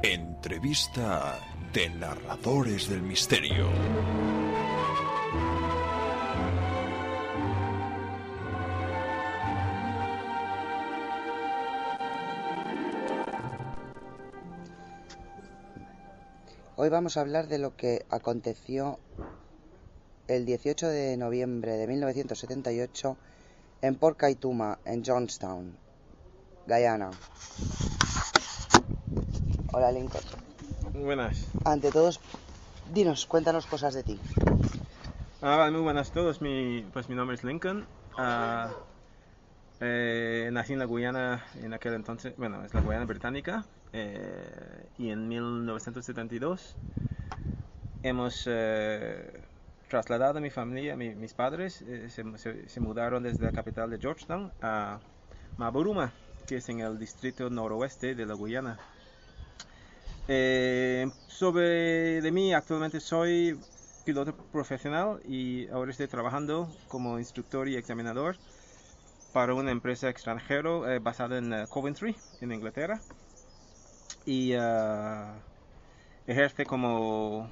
Entrevista de narradores del misterio. Hoy vamos a hablar de lo que aconteció el 18 de noviembre de 1978 en Port Kaituma, en Johnstown, Guyana. Hola, Lincoln. Buenas. Ante todo, dinos, cuéntanos cosas de ti. Muy buenas a todos. Mi nombre es Lincoln. Nací en la Guyana en aquel entonces, es la Guyana británica. Y en 1972 hemos trasladado a mi familia, mis padres se mudaron desde la capital de Georgetown a Maburuma, que es en el distrito noroeste de la Guyana. Sobre de mí, actualmente soy piloto profesional y ahora estoy trabajando como instructor y examinador para una empresa extranjera basada en Coventry, en Inglaterra, y ejerce, como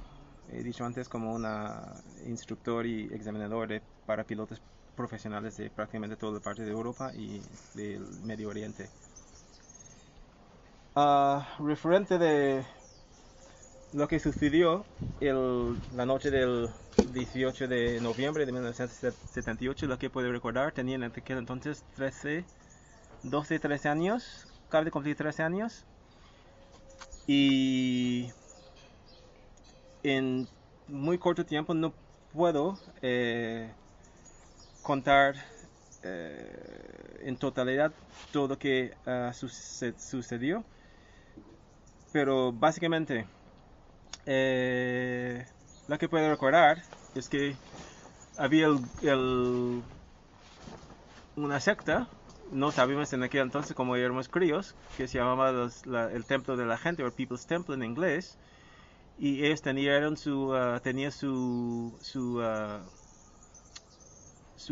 he dicho antes, como una instructor y examinador para pilotos profesionales de prácticamente toda la parte de Europa y del Medio Oriente. Referente de lo que sucedió la noche del 18 de noviembre de 1978, lo que puedo recordar, tenía en aquel entonces 13 años, acabo de cumplir 13 años, y en muy corto tiempo no puedo contar en totalidad todo lo que sucedió, pero básicamente lo que puedo recordar es que había una secta, no sabíamos en aquel entonces como éramos críos, que se llamaba el Templo de la Gente, o People's Temple en inglés, y ellos tenían su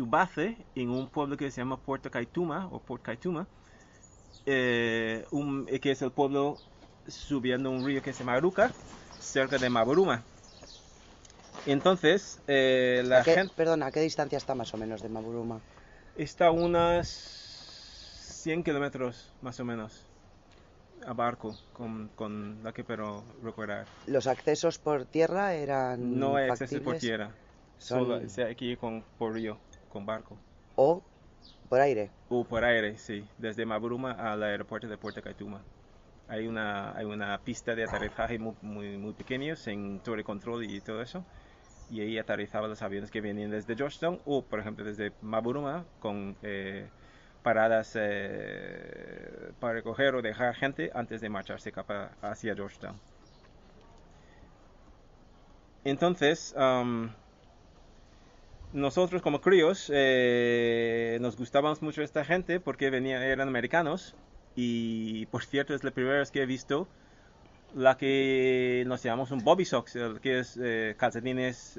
base en un pueblo que se llama Puerto Kaituma, o Port Kaituma, que es el pueblo subiendo un río que se llama Aruca, cerca de Maburuma. Entonces, ¿a qué distancia está más o menos de Maburuma? Está a unas 100 kilómetros más o menos a barco, con la que puedo recordar. ¿Los accesos por tierra eran No hay factibles? acceso por tierra, solo hay que ir por río, con barco. ¿O por aire? O por aire, sí, desde Maburuma al aeropuerto de Puerto Kaituma. Hay una pista de aterrizaje muy pequeña, sin torre control y todo eso. Y ahí aterrizaban los aviones que venían desde Georgetown o, por ejemplo, desde Maburuma, con paradas para recoger o dejar gente antes de marcharse hacia Georgetown. Entonces, nosotros como críos nos gustábamos mucho esta gente porque eran americanos, y por cierto es la primera vez que he visto la que nos llamamos un bobby socks, que es calcetines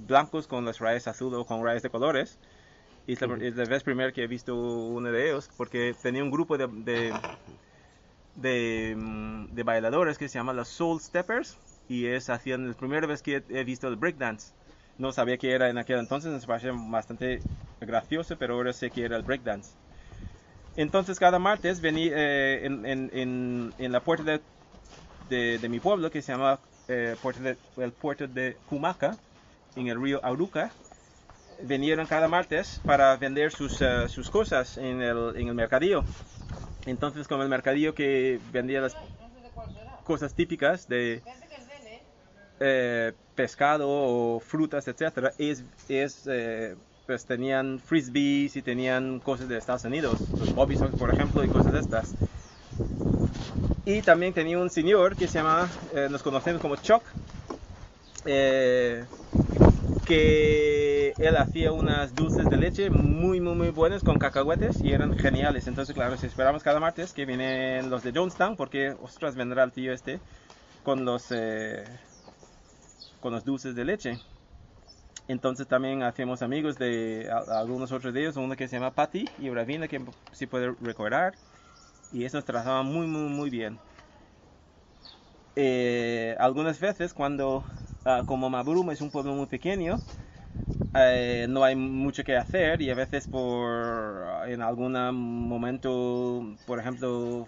blancos con las rayas azul o con rayas de colores. Y es la vez primera que he visto uno de ellos, porque tenía un grupo de bailadores que se llaman los Soul Steppers, y hacían la primera vez que he visto el breakdance. No sabía qué era en aquel entonces, nos parecía bastante gracioso, pero ahora sé que era el breakdance. Entonces cada martes venía en la puerta de mi pueblo, que se llama el puerto de Humaca, en el río Aruca, vinieron cada martes para vender sus cosas en el mercadillo. Entonces, con el mercadillo que vendía las cosas típicas de pescado o frutas, etcétera, pues tenían frisbees y tenían cosas de Estados Unidos, los bobby socks, por ejemplo, y cosas de estas. Y también tenía un señor que se llama, nos conocemos como Chuck, que él hacía unas dulces de leche muy buenas con cacahuetes, y eran geniales. Entonces, claro, si esperamos cada martes que vienen los de Johnstown, porque ostras, vendrá el tío con los dulces de leche. Entonces también hacemos amigos de algunos otros de ellos, uno que se llama Patty y Ravina, que sí puede recordar, y eso nos trataba muy bien. Algunas veces cuando, como Maburum es un pueblo muy pequeño, no hay mucho que hacer y a veces en algún momento, por ejemplo,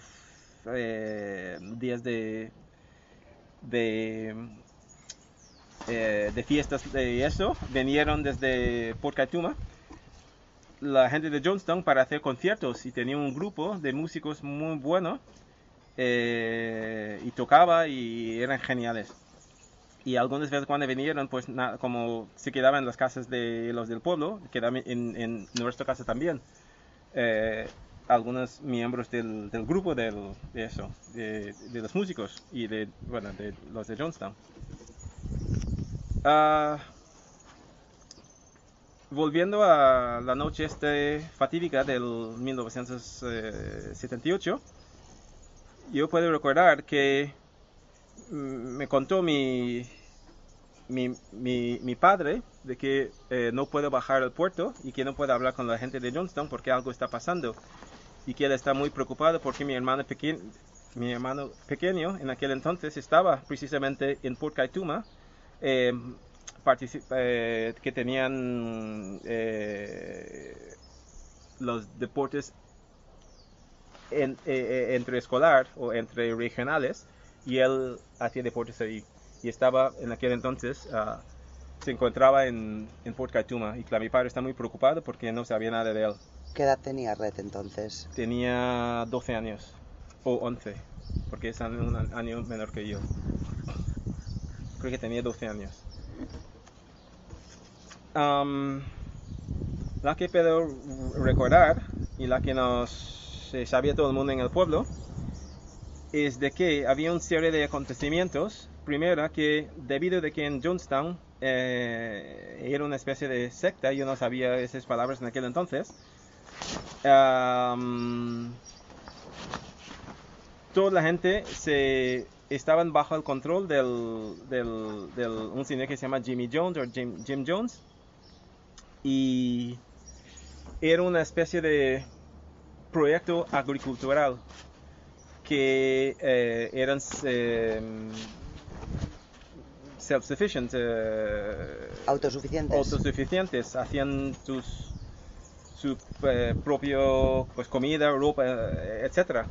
días de, de fiestas de eso, vinieron desde Port Kaituma la gente de Johnstown para hacer conciertos y tenía un grupo de músicos muy bueno y tocaba y eran geniales. Y algunas veces cuando vinieron, pues como se quedaban en las casas de los del pueblo, quedaban en nuestra casa también. Algunos miembros del grupo de eso, de los músicos y bueno, de los de Johnstown. Volviendo a la noche fatídica del 1978, yo puedo recordar que me contó mi padre de que no puedo bajar al puerto y que no puedo hablar con la gente de Johnstown porque algo está pasando y que él está muy preocupado porque mi hermano pequeño en aquel entonces estaba precisamente en Port Kaituma que tenían los deportes entre escolar o entre regionales y él hacía deportes ahí y estaba en aquel entonces se encontraba en Port Kaituma y claro, mi padre está muy preocupado porque no sabía nada de él. ¿Qué edad tenía Red entonces? Tenía 12 años o 11 porque es un año menor que yo. Creo que tenía 12 años. La que puedo recordar y la que sabía todo el mundo en el pueblo es de que había una serie de acontecimientos. Primero, que debido de que en Johnstown era una especie de secta, yo no sabía esas palabras en aquel entonces, toda la gente estaban bajo el control del un señor que se llama Jimmy Jones o Jim Jones, y era una especie de proyecto agricultural que eran self-sufficient, autosuficientes, hacían su propio pues comida, ropa, etcétera.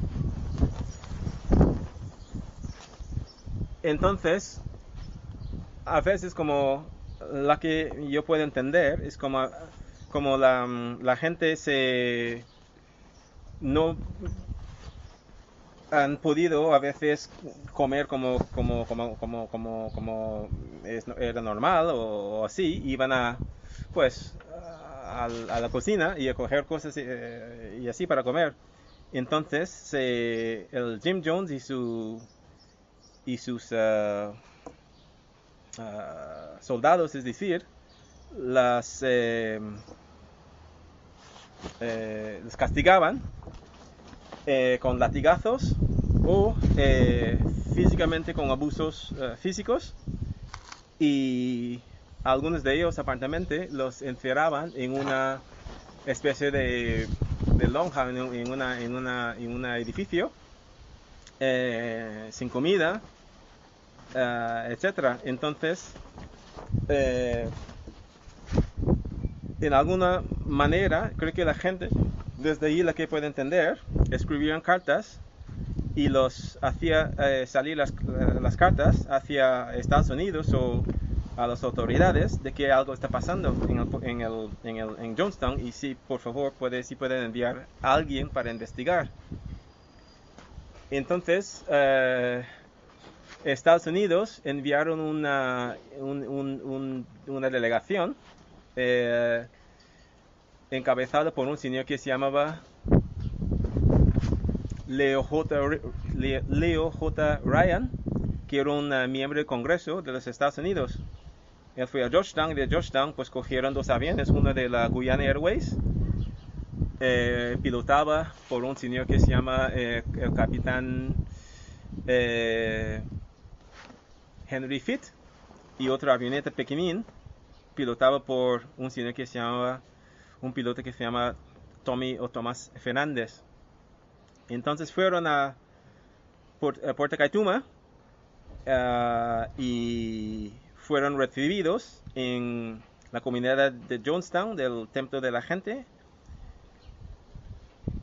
Entonces, a veces como la que yo puedo entender es como la gente no han podido a veces comer como era normal o así, iban a la cocina y a coger cosas y así para comer. Entonces el Jim Jones y sus soldados, es decir, los castigaban con latigazos o físicamente con abusos físicos, y algunos de ellos aparentemente los encerraban en una especie de lonja en un edificio sin comida, etcétera. Entonces en alguna manera creo que la gente desde ahí, la que puede entender, escribían cartas y los hacía salir las cartas hacia Estados Unidos o a las autoridades de que algo está pasando en Johnstown, y si por favor pueden enviar a alguien para investigar. Entonces Estados Unidos enviaron una delegación encabezada por un señor que se llamaba Leo J. Ryan, que era un miembro del Congreso de los Estados Unidos. Él fue a Georgetown y de Georgetown pues cogieron dos aviones, uno de la Guyana Airways, pilotaba por un señor que se llama el capitán Henry Fitt, y otra avioneta pequeñín pilotaba por un señor que se llamaba, un piloto que se llama Tomás Fernández. Entonces fueron a Puerto Kaituma y fueron recibidos en la comunidad de Jonestown, del templo de la gente.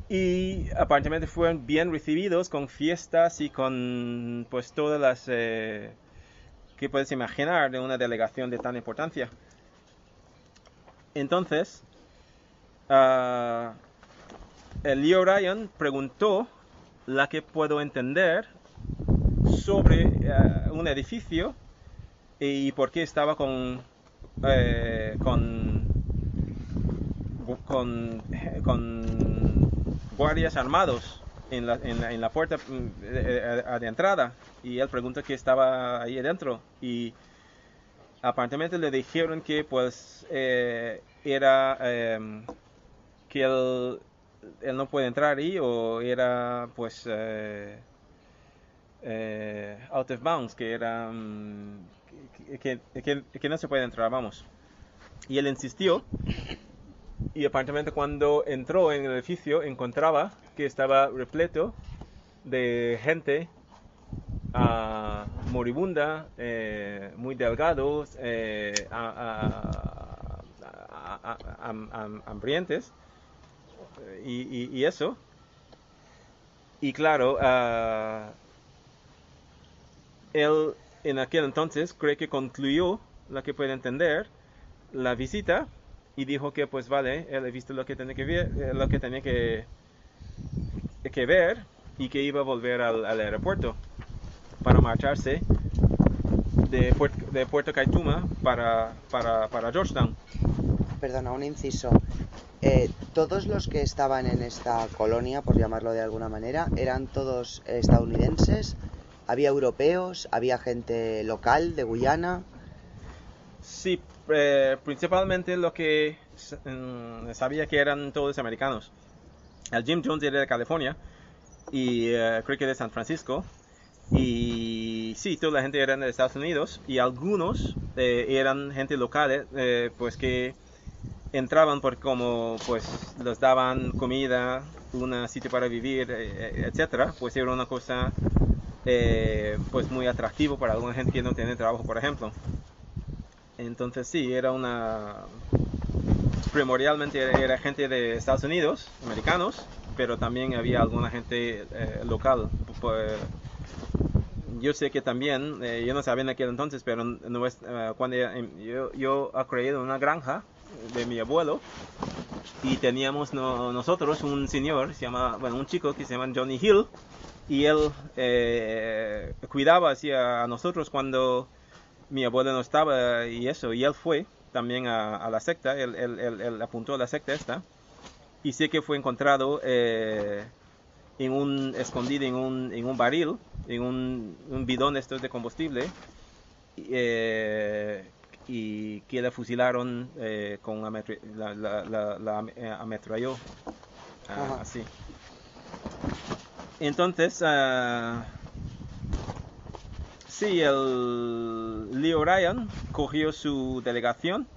Y aparentemente fueron bien recibidos con fiestas y con pues todas las que puedes imaginar de una delegación de tan importancia. Entonces, el Lee O'Ryan preguntó la que puedo entender sobre un edificio y por qué estaba con guardias armados en la puerta de entrada, y él preguntó qué estaba ahí adentro, y aparentemente le dijeron que pues era que él no puede entrar ahí, o era pues out of bounds, que era que no se puede entrar, vamos. Y él insistió, y aparentemente cuando entró en el edificio encontraba que estaba repleto de gente moribunda, muy delgados, hambrientes, y eso. Y claro, él en aquel entonces cree que concluyó, la que puede entender, la visita, y dijo que pues vale, él ha visto lo que tenía que ver, y que iba a volver al aeropuerto para marcharse de Puerto Kaituma para Georgetown. Perdona, un inciso. Todos los que estaban en esta colonia, por llamarlo de alguna manera, eran todos estadounidenses. ¿Había europeos? ¿Había gente local de Guyana? Sí, principalmente lo que sabía que eran todos americanos. El Jim Jones era de California, y creo que de San Francisco. Y sí, toda la gente era de Estados Unidos, y algunos eran gente local, pues que entraban porque como pues les daban comida, un sitio para vivir, etcétera, pues era una cosa pues muy atractivo para alguna gente que no tiene trabajo, por ejemplo. Entonces sí, primordialmente era gente de Estados Unidos, americanos, pero también había alguna gente local. Yo sé que también, yo no sabía en aquel entonces, pero cuando yo he creído una granja de mi abuelo, y teníamos nosotros un señor, un chico que se llama Johnny Hill, y él cuidaba a nosotros cuando mi abuelo no estaba, y él fue también a la secta, él apuntó a la secta esta, y sé que fue encontrado escondido en un barril, en un bidón estos de combustible, y que le fusilaron con la ametralló, así. Entonces, sí, el Lee O'Ryan cogió su delegación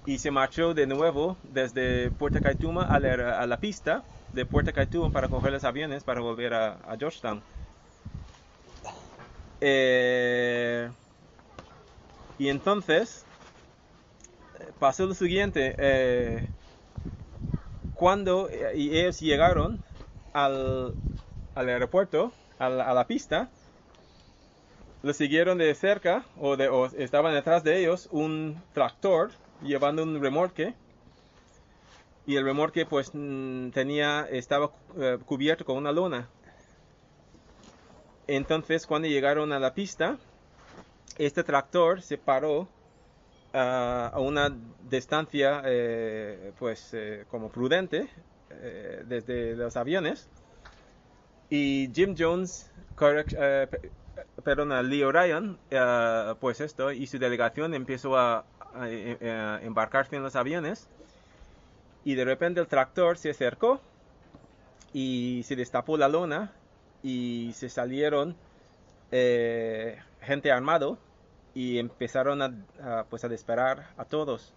y se marchó de nuevo desde Puerto Kaituma a la pista de Puerto Kaituma para coger los aviones para volver a Georgetown. Y entonces pasó lo siguiente, cuando ellos llegaron al aeropuerto, a la pista, lo siguieron de cerca, o estaban detrás de ellos un tractor llevando un remolque, y el remolque pues estaba cubierto con una lona. Entonces cuando llegaron a la pista, este tractor se paró a una distancia como prudente desde los aviones, y Jim Jones, Lee O'Ryan, y su delegación empezó a embarcarse en los aviones, y de repente el tractor se acercó y se destapó la lona, y se salieron gente armado, y empezaron a disparar a todos.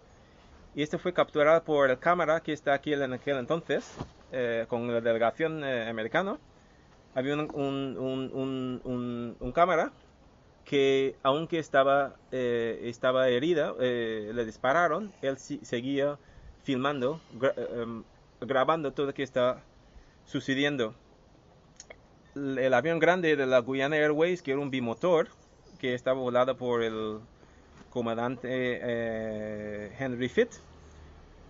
Y esto fue capturado por el cámara que está aquí en aquel entonces, con la delegación americana. Había un cámara que aunque estaba herida, le dispararon, él seguía filmando, grabando todo lo que está sucediendo. El avión grande de la Guyana Airways, que era un bimotor, que estaba volado por el comandante Henry Fitt,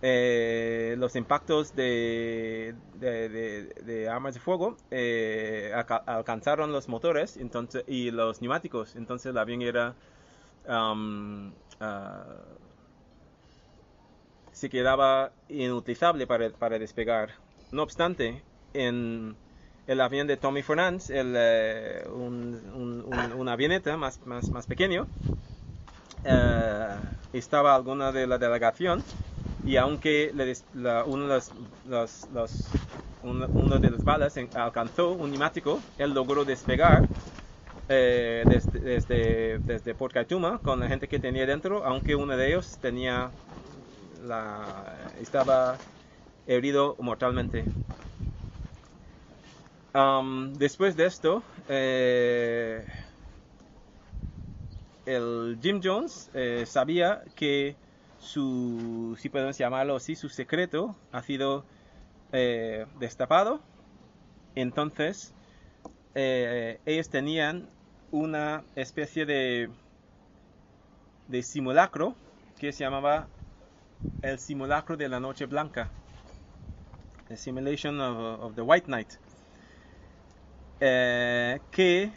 los impactos de armas de fuego alcanzaron los motores y los neumáticos. Entonces el avión se quedaba inutilizable para despegar. No obstante, en el avión de Tommy Fernandes, una avioneta más pequeño, estaba alguna de la delegación, y aunque uno de las balas alcanzó un neumático, él logró despegar desde Port Kaituma con la gente que tenía dentro, aunque uno de ellos estaba herido mortalmente. Después de esto, el Jim Jones sabía que si podemos llamarlo así, su secreto ha sido destapado. Entonces, ellos tenían una especie de simulacro que se llamaba el simulacro de la noche blanca, the simulation of the white night, que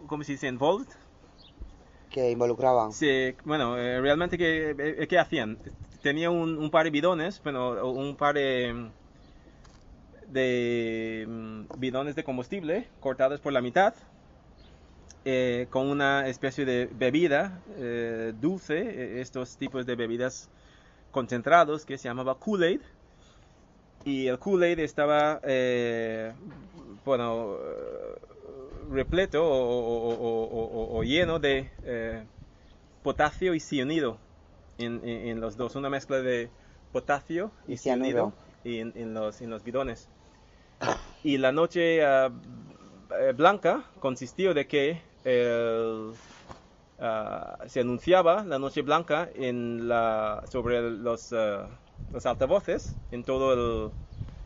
¿cómo se dice? Involved. Que involucraban. Sí, bueno, realmente, ¿qué hacían? Tenía un par de bidones, bueno, un par de bidones de combustible cortados por la mitad, con una especie de bebida dulce, estos tipos de bebidas concentrados que se llamaba Kool-Aid. Y el Kool-Aid estaba, repleto o lleno de potasio y cianuro en los dos, una mezcla de potasio y cianuro en los bidones. Y la noche blanca consistió de que se anunciaba la noche blanca sobre los altavoces en todo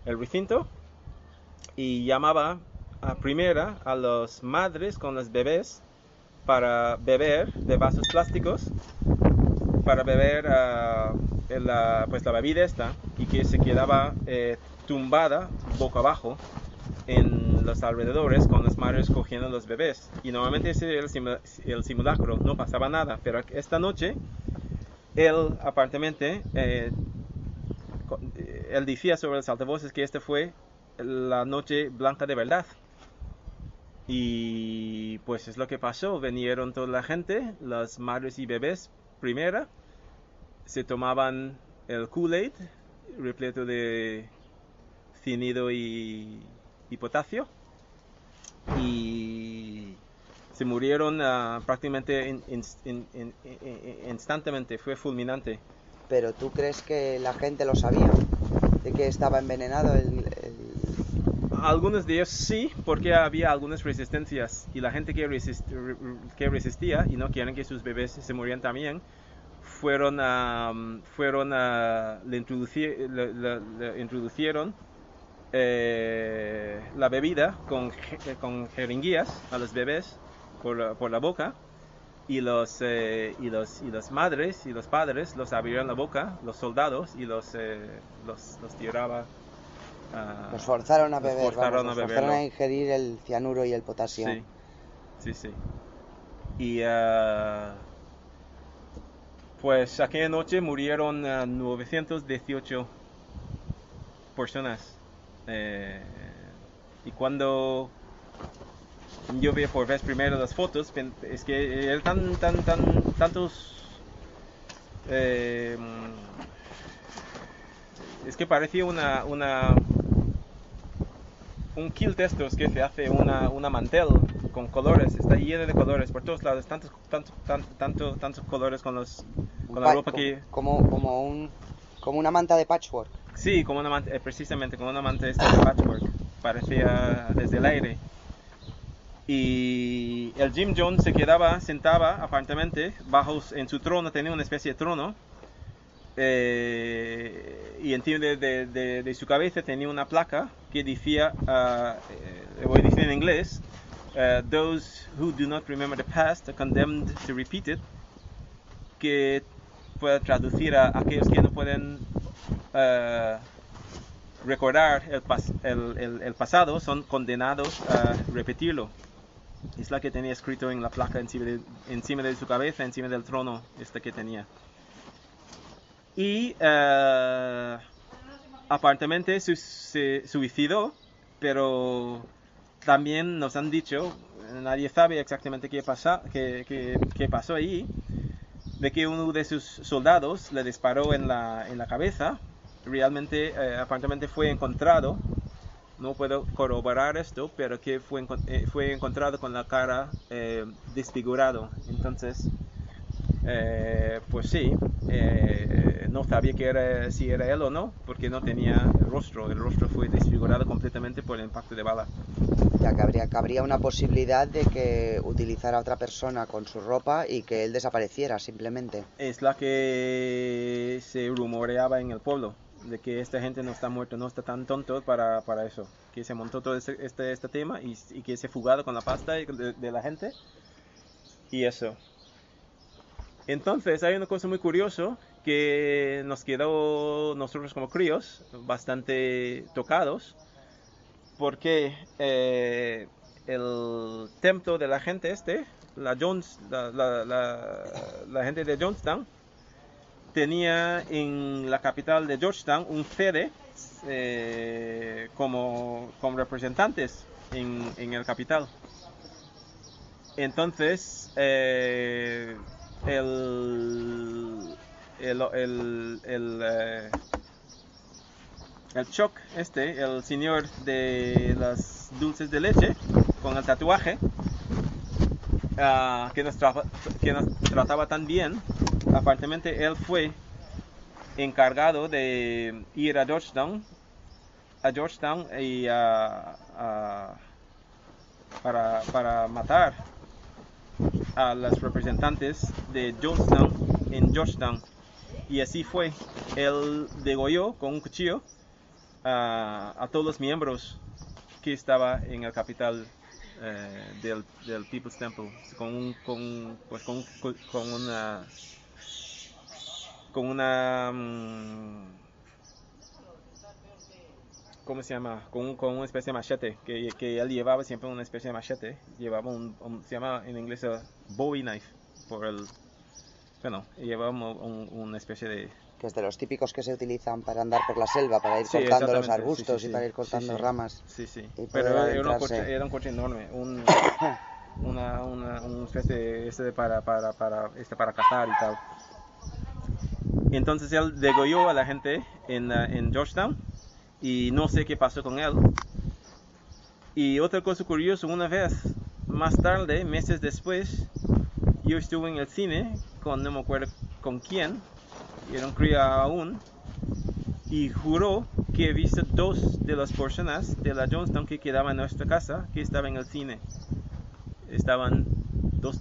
el recinto, y llamaba primera a las madres con los bebés para beber de vasos plásticos, para beber la bebida esta, y que se quedaba tumbada boca abajo en los alrededores con las madres cogiendo los bebés. Y normalmente ese era el simulacro, no pasaba nada, pero esta noche él aparentemente él decía sobre los altavoces que esta fue la noche blanca de verdad. Y pues es lo que pasó. Vinieron toda la gente, las madres y bebés primera, se tomaban el Kool-Aid repleto de cianuro y potasio, y se murieron prácticamente instantáneamente. Fue fulminante. ¿Pero tú crees que la gente lo sabía? ¿De que estaba envenenado Algunos de ellos sí, porque había algunas resistencias, y la gente que resistía y no quieren que sus bebés se murieran también, le introducieron la bebida con jeringuillas a los bebés por la boca, y las madres y los padres los abrieron la boca, los soldados, y los tiraba. Los forzaron a beber, los forzaron a ingerir el cianuro y el potasio. Sí. Y pues aquella noche murieron 918 personas. Y cuando yo vi por vez primero las fotos, es que eran tantos, es que parecía un kilt de estos que se hace una mantel con colores, está lleno de colores por todos lados, tantos colores con los con la ropa como una manta de patchwork. Sí, como una manta, precisamente como una manta esta de patchwork, parecía desde el aire. Y el Jim Jones sentaba aparentemente en su trono, tenía una especie de trono, y encima de su cabeza tenía una placa que decía, voy a decir en inglés, those who do not remember the past are condemned to repeat it, que puede traducir a aquellos que no pueden recordar el pasado, son condenados a repetirlo. Es la que tenía escrito en la placa encima de su cabeza, encima del trono que tenía. Y aparentemente se suicidó, pero también nos han dicho, nadie sabe exactamente qué pasó ahí, de que uno de sus soldados le disparó en la cabeza. Realmente, aparentemente fue encontrado, no puedo corroborar esto, pero que fue encontrado con la cara desfigurado. Entonces, pues sí, no sabía si era él o no, porque no tenía el rostro fue desfigurado completamente por el impacto de bala. Ya cabría una posibilidad de que utilizara a otra persona con su ropa y que él desapareciera simplemente. Es la que se rumoreaba en el pueblo, de que esta gente no está muerta, no está tan tonto para eso, que se montó todo este tema y que se ha fugado con la pasta de la gente y eso. Entonces hay una cosa muy curiosa que nos quedó nosotros como críos bastante tocados, porque el templo de la gente la gente de Jonestown, tenía en la capital de Georgetown un sede como representantes en el capital. Entonces el Chuck, el señor de las dulces de leche con el tatuaje, que nos trataba tan bien, aparentemente él fue encargado de ir a Georgetown y para matar a los representantes de Jonestown en Georgetown. Y así fue, él degolló con un cuchillo a todos los miembros que estaba en el capital del People's Temple, con una ¿cómo se llama? Con una especie de machete, que él llevaba siempre una especie de machete, llevaba se llama en inglés Bowie knife, llevaba una especie de... Que es de los típicos que se utilizan para andar por la selva, para ir cortando los arbustos y para ir cortando ramas. Sí. Pero era un coche enorme, una especie para cazar y tal. Entonces él degolló a la gente en Georgetown y no sé qué pasó con él. Y otra cosa curiosa, una vez más tarde, meses después, yo estuve en el cine no me acuerdo con quién, era un crío aún, y juró que he visto dos de las personas de la Jonestown que quedaban en nuestra casa, que estaban en el cine. Estaban dos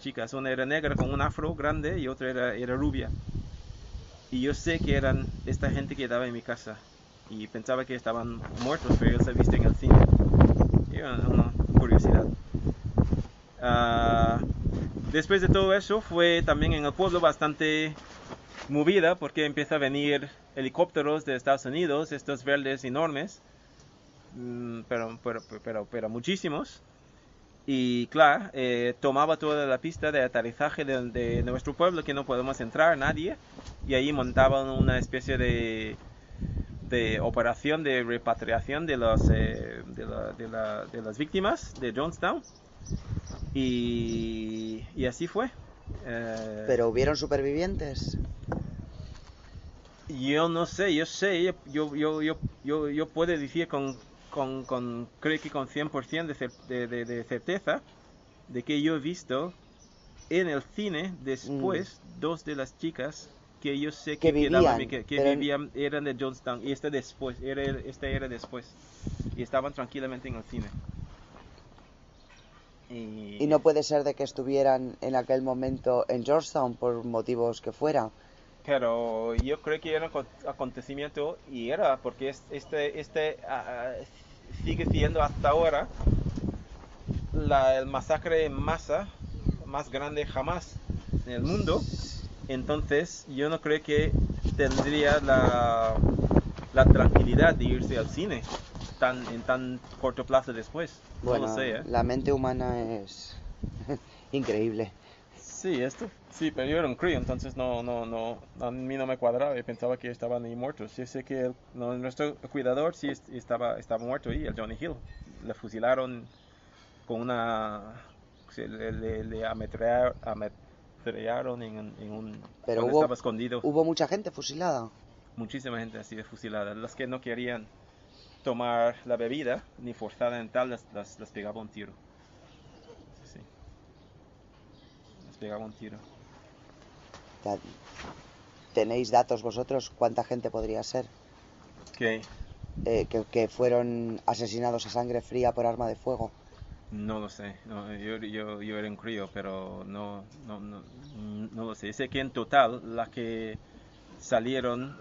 chicas, una era negra con un afro grande y otra era rubia. Y yo sé que eran esta gente que estaba en mi casa y pensaba que estaban muertos, pero ellos se viste en el cine. Era una curiosidad. Después de todo eso fue también en el pueblo bastante movida, porque empieza a venir helicópteros de Estados Unidos, estos verdes enormes, pero muchísimos. Y claro, tomaba toda la pista de aterrizaje de nuestro pueblo, que no podemos entrar nadie, y ahí montaban una especie de operación de repatriación de las víctimas de Jonestown, y así fue. ¿Pero hubieron supervivientes? Yo no sé, yo puedo decir creo que con 100% de certeza, de que yo he visto en el cine, después, dos de las chicas que yo sé Que quedaban, vivían, que pero- vivían eran de Johnstown, y esta después, esta era después, y estaban tranquilamente en el cine. Y no puede ser de que estuvieran en aquel momento en Georgetown por motivos que fuera. Pero yo creo que era un acontecimiento, y era porque sigue siendo hasta ahora el masacre en masa más grande jamás en el mundo. Entonces yo no creo que tendría la tranquilidad de irse al cine en tan corto plazo después. Bueno, No lo sé, ¿eh? la mente humana es increíble. Sí, sí, pero yo era un crío, entonces a mí no me cuadraba y pensaba que estaban ahí muertos. Yo sé que nuestro cuidador sí estaba muerto ahí, el Johnny Hill. Le fusilaron con le ametrallaron Pero cuando estaba escondido. hubo mucha gente fusilada. Muchísima gente así de fusilada. Las que no querían tomar la bebida ni forzada en tal, las pegaba un tiro. Sí, les pegaba un tiro. Ya, ¿tenéis datos vosotros cuánta gente podría ser? ¿Qué? Que fueron asesinados a sangre fría por arma de fuego. No lo sé. No, yo era un crío, pero no lo sé. Sé que en total las que salieron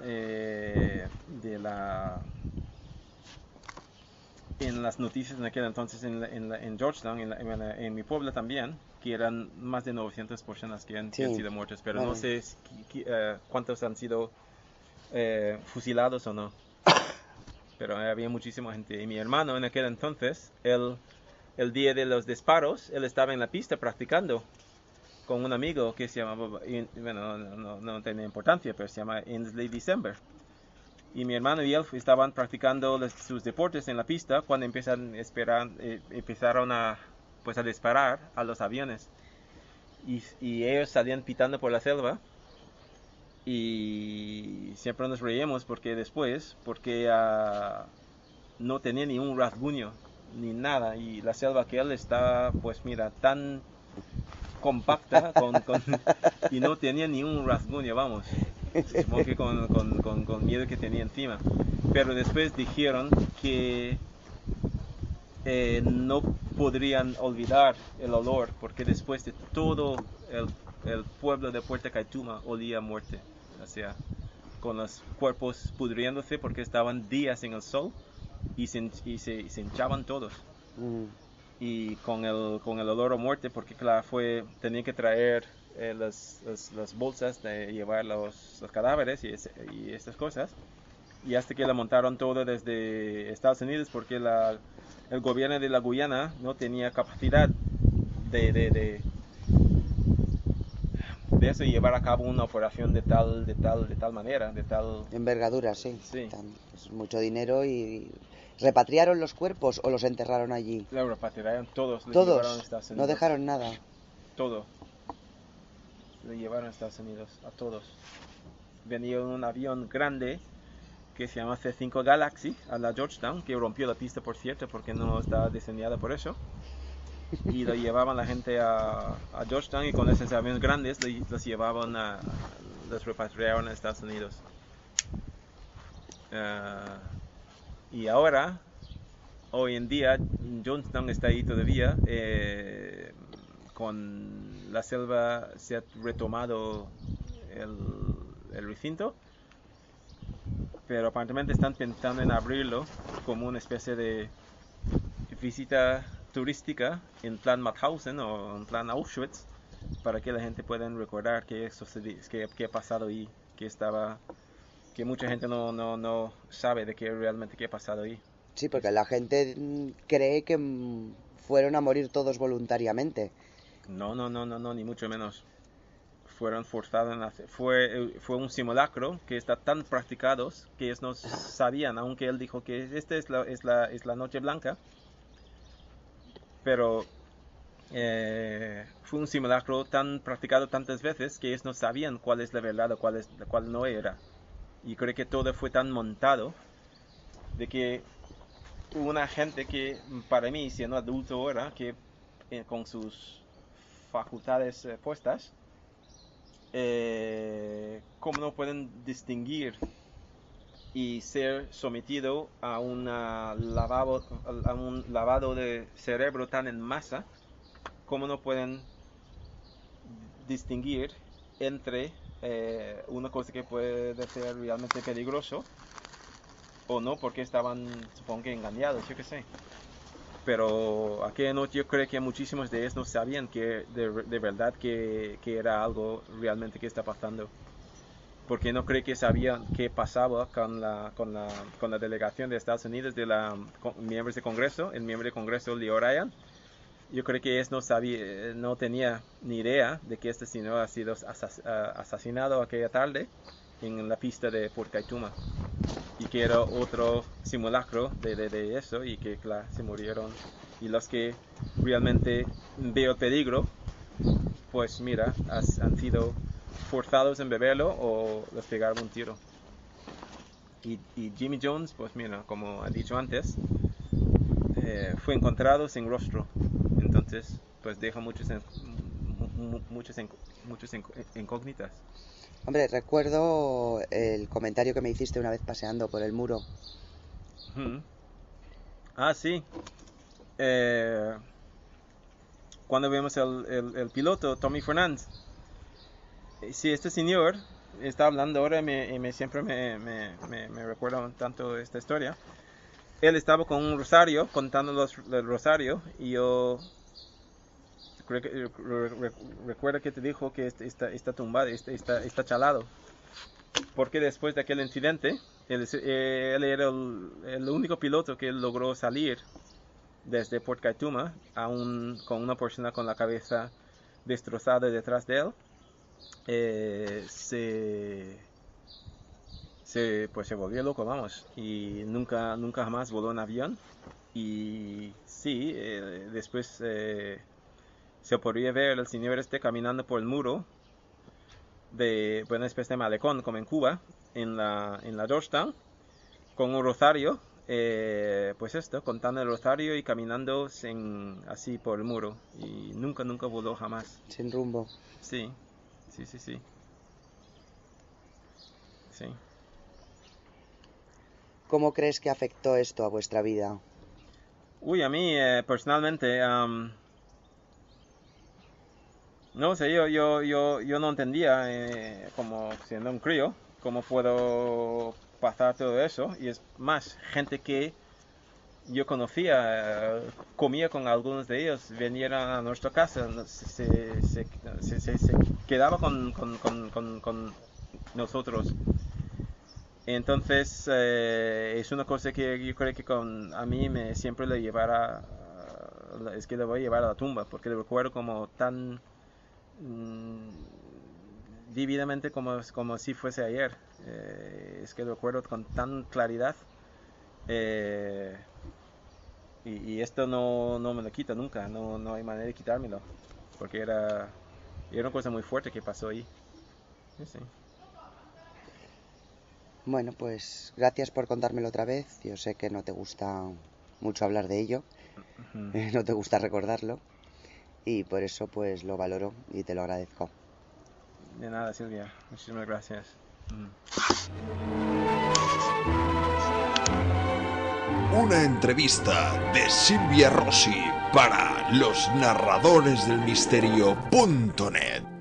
en las noticias en aquel entonces en Georgetown, en mi pueblo también, que eran más de 900 personas que han sido muertas, pero bueno. no sé cuántos han sido fusilados o no. Pero había muchísima gente. Y mi hermano en aquel entonces, el día de los disparos, él estaba en la pista practicando con un amigo que se llamaba, bueno, no tenía importancia, pero se llama Ainsley December. Y mi hermano y él estaban practicando sus deportes en la pista cuando empezaron a disparar a los aviones. Y ellos salían pitando por la selva. Y siempre nos reíamos porque no tenía ni un rasguño ni nada. Y la selva que él está, pues mira, tan compacta y no tenía ni un rasguño, vamos. Supongo que con miedo que tenía encima. Pero después dijeron que no podrían olvidar el olor, porque después de todo el pueblo de Puerto Kaituma olía a muerte. O sea, con los cuerpos pudriéndose porque estaban días en el sol y se hinchaban todos. Y con el olor a muerte, porque claro, tenía que traer las bolsas de llevar los cadáveres y estas cosas. Y hasta que la montaron todo desde Estados Unidos, porque el gobierno de la Guyana no tenía capacidad de eso y llevar a cabo una operación de tal manera, de tal envergadura, sí. Sí. Es mucho dinero. ¿Y repatriaron los cuerpos o los enterraron allí? Los repatriaron todos, los Todos, llevaron a Estados Unidos. no dejaron nada. Todo. Lo llevaron a Estados Unidos, a todos. Venía un avión grande que se llama C-5 Galaxy a la Georgetown, que rompió la pista, por cierto, porque no estaba diseñada por eso. Y lo llevaban la gente a Georgetown, y con esos aviones grandes los llevaban los repatriaron a Estados Unidos. Y ahora, hoy en día, Georgetown está ahí todavía. Con la selva se ha retomado el recinto, pero aparentemente están pensando en abrirlo como una especie de visita turística en plan Mauthausen o en plan Auschwitz, para que la gente pueda recordar qué ha pasado ahí, que mucha gente no sabe de qué realmente qué ha pasado ahí. Sí, porque la gente cree que fueron a morir todos voluntariamente. No, ni mucho menos. Fueron forzados fue un simulacro que está tan practicados que ellos no sabían, aunque él dijo que esta es la noche blanca, pero fue un simulacro tan practicado tantas veces que ellos no sabían cuál es la verdad o cuál no era. Y creo que todo fue tan montado de que una gente que para mí, siendo adulto ahora, que con sus facultades puestas, ¿cómo no pueden distinguir y ser sometido a un lavado de cerebro tan en masa? ¿Cómo no pueden distinguir entre una cosa que puede ser realmente peligroso o no, porque estaban, supongo que engañados, yo qué sé? Pero aquí yo creo que muchísimos de ellos no sabían que de verdad que era algo realmente que está pasando, porque no creo que sabían qué pasaba con la delegación de Estados Unidos de miembros de Congreso, el miembro de Congreso Leo Ryan. Yo creo que él no tenía ni idea de que este señor ha sido asesinado aquella tarde en la pista de Port Kaituma, y que era otro simulacro de eso, y que claro, se murieron. Y los que realmente veo el peligro, pues mira, han sido forzados en beberlo o les pegaron un tiro. Y Jimmy Jones, pues mira, como he dicho antes, fue encontrado sin rostro. Entonces, pues deja muchas incógnitas. Hombre, recuerdo el comentario que me hiciste una vez paseando por el muro. Ah, sí. Cuando vemos el piloto, Tommy Fernandes. Sí, este señor está hablando ahora y siempre me recuerda tanto esta historia. Él estaba con un rosario, contando el rosario, y yo recuerdo que te dijo que está tumbado, está chalado, porque después de aquel incidente, él era el único piloto que logró salir desde Port Kaituma, con una persona con la cabeza destrozada detrás de él. Pues se volvió loco, vamos, y nunca jamás voló en avión. Y sí, después se podría ver al señor caminando por el muro de una especie de malecón, como en Cuba, en la Georgetown, con un rosario, pues contando el rosario y caminando así por el muro, y nunca voló jamás. Sin rumbo. Sí. ¿Cómo crees que afectó esto a vuestra vida? Uy, a mí personalmente, no sé, yo no entendía, como siendo un crío, cómo puedo pasar todo eso. Y es más, gente que yo conocía, comía con algunos de ellos, venían a nuestra casa, se quedaba con nosotros. Entonces es una cosa que yo creo que a mí siempre le llevará, es que le voy a llevar a la tumba, porque lo recuerdo como tan vívidamente como si fuese ayer. Es que lo recuerdo con tan claridad, y esto no me lo quita nunca, no hay manera de quitármelo, porque era una cosa muy fuerte que pasó ahí. Sí. Bueno, pues gracias por contármelo otra vez. Yo sé que no te gusta mucho hablar de ello, no te gusta recordarlo, y por eso pues lo valoro y te lo agradezco. De nada, Silvia, muchísimas gracias. Una entrevista de Silvia Rossi para losnarradoresdelmisterio.net.